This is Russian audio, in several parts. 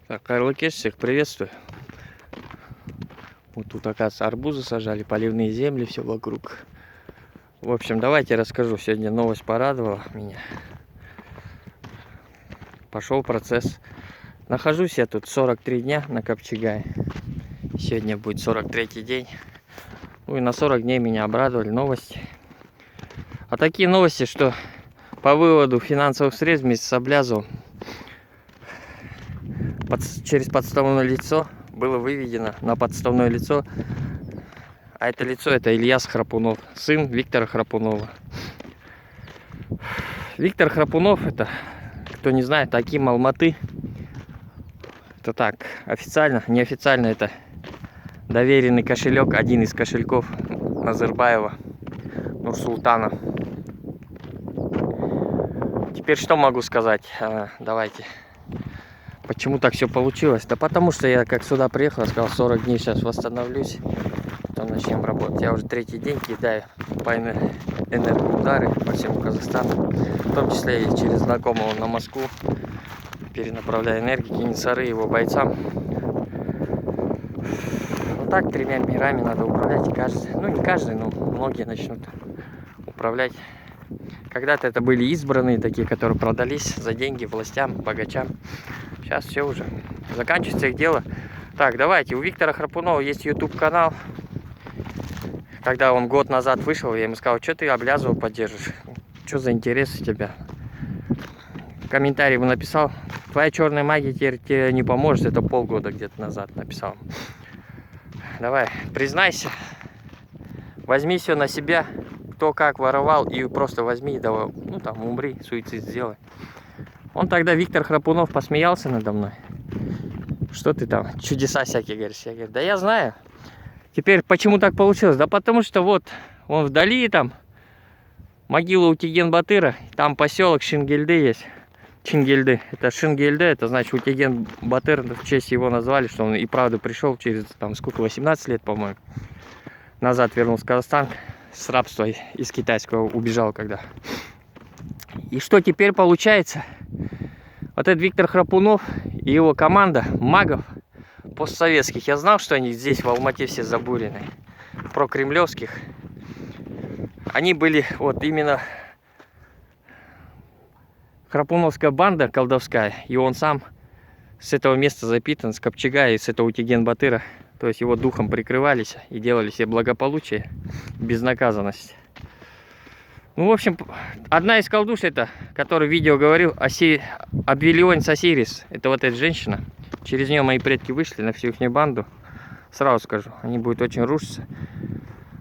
Так, Карл Кеш, всех приветствую. Вот тут, оказывается, арбузы сажали, поливные земли, все вокруг. В общем, давайте расскажу. Сегодня новость порадовала меня. Пошел процесс. Нахожусь я тут 43 дня на Копчегае. Сегодня будет 43-й день. Ну и на 40 дней меня обрадовали новости. А такие новости, что по выводу финансовых средств вместе с Облязовым через подставное лицо было выведено на подставное лицо. А это лицо, это Ильяс Храпунов, сын Виктора Храпунова. Виктор Храпунов, это, кто не знает, Аким Алматы. Это так, официально, неофициально, это доверенный кошелек, один из кошельков Назарбаева Нурсултана. Теперь что могу сказать? Давайте. Почему так все получилось? Да потому что я как сюда приехал, сказал, 40 дней сейчас восстановлюсь, потом начнем работать. Я уже третий день кидаю по энергоудары по всему Казахстану, в том числе и через знакомого на Москву, перенаправляя энергию Кенесары его бойцам. Ну так, тремя мирами надо управлять, и каждый, ну не каждый, но многие начнут управлять. Когда-то это были избранные такие, которые продались за деньги властям, богачам. Сейчас все уже. Заканчивается их дело. Так, давайте. У Виктора Храпунова есть YouTube канал. Когда он год назад вышел, я ему сказал, что ты Облязова поддерживаешь? Что за интерес у тебя? Комментарий ему написал. Твоя черная магия тебе не поможет. Это полгода где-то назад написал. Давай, признайся. Возьми все на себя. Кто как воровал, и просто возьми, давай, ну там умри, суицид сделай. Он тогда, Виктор Храпунов, посмеялся надо мной. Что ты там, чудеса всякие говоришь? Я говорю, да я знаю. Теперь почему так получилось? Да потому что вот, вон вдали там, могила Утеген-Батыра, там поселок Шингельды есть. Чингельды, это Шингельды, это значит Утеген-Батыр, в честь его назвали, что он и правда пришел через, там, сколько, 18 лет, по-моему, назад вернулся в Казахстан. С рабства из китайского убежал когда. И что теперь получается? Вот этот Виктор Храпунов и его команда магов постсоветских. Я знал, что они здесь в Алмате все забурены. Прокремлевских. Они были вот именно храпуновская банда колдовская. И он сам с этого места запитан, с Копчегая и с этого Утеген-Батыра. То есть его духом прикрывались и делали себе благополучие, безнаказанность. Ну, в общем, одна из колдуш, это, который в видео говорил, Обвелионец Осирис. Это вот эта женщина. Через нее мои предки вышли на всю их банду. Сразу скажу, они будут очень рушиться.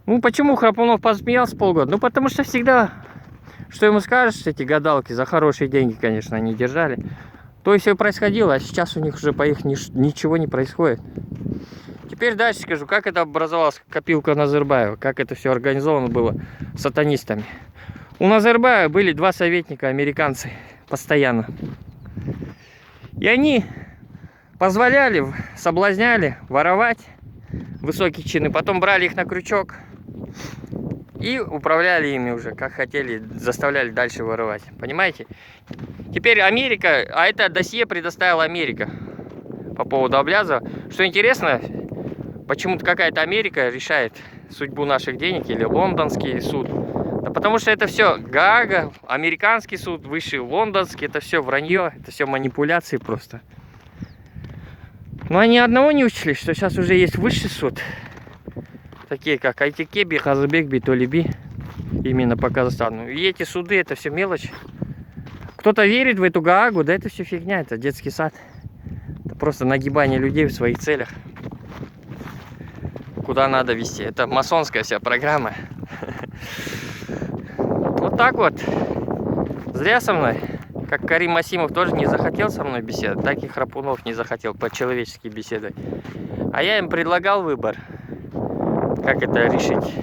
Ну, почему Храпунов посмеялся полгода? Ну, потому что всегда, что ему скажешь, эти гадалки, за хорошие деньги, конечно, они держали. То и все происходило, а сейчас у них уже по их ничего не происходит. Теперь дальше скажу, как это образовалась копилка Назарбаева, как это все организовано было сатанистами. У Назарбаева были два советника, американцы, постоянно. И они позволяли, соблазняли воровать высокие чины, потом брали их на крючок и управляли ими уже, как хотели, заставляли дальше воровать. Понимаете? Теперь Америка, а это досье предоставила Америка по поводу Облязова. Что интересно, почему-то какая-то Америка решает судьбу наших денег или лондонский суд. Да потому что это все Гаага, американский суд, высший лондонский, это все вранье, это все манипуляции просто. Но они одного не учли, что сейчас уже есть высший суд. Такие как Айтекеби, Хазыбекби, Толиби, именно по Казахстану. И эти суды, это все мелочь. Кто-то верит в эту Гаагу, да это все фигня, это детский сад. Это просто нагибание людей в своих целях. Куда надо вести. Это масонская вся программа. Вот так вот. Зря со мной. Как Карим Масимов тоже не захотел со мной беседовать, так и Храпунов не захотел по-человечески беседовать. А я им предлагал выбор. Как это решить.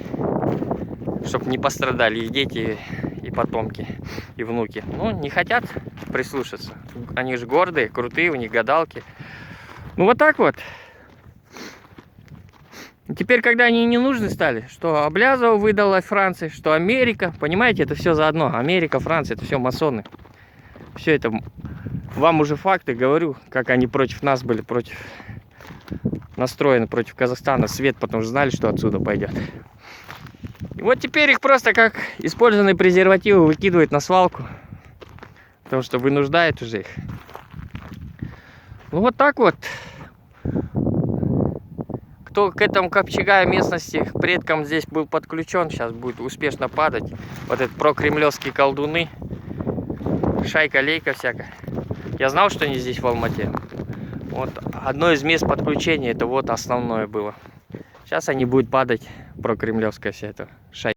Чтобы не пострадали и дети, и потомки, и внуки. Ну, не хотят прислушаться. Они же гордые, крутые, у них гадалки. Ну, вот так вот. Теперь, когда они не нужны стали, что Облязова выдала Франции, что Америка, понимаете, это все заодно. Америка, Франция, это все масоны. Все это вам уже факты говорю, как они против нас были, настроены против Казахстана. Свет, потому что знали, что отсюда пойдет. И вот теперь их просто как использованные презервативы выкидывают на свалку. Потому что вынуждает уже их. Ну вот так вот. Кто к этому Копчегаю местности предкам здесь был подключен, сейчас будет успешно падать. Вот это прокремлевские колдуны. Шайка-лейка всякая. Я знал, что они здесь в Алмате. Вот одно из мест подключения, это вот основное было. Сейчас они будут падать, прокремлевская вся эта шайка.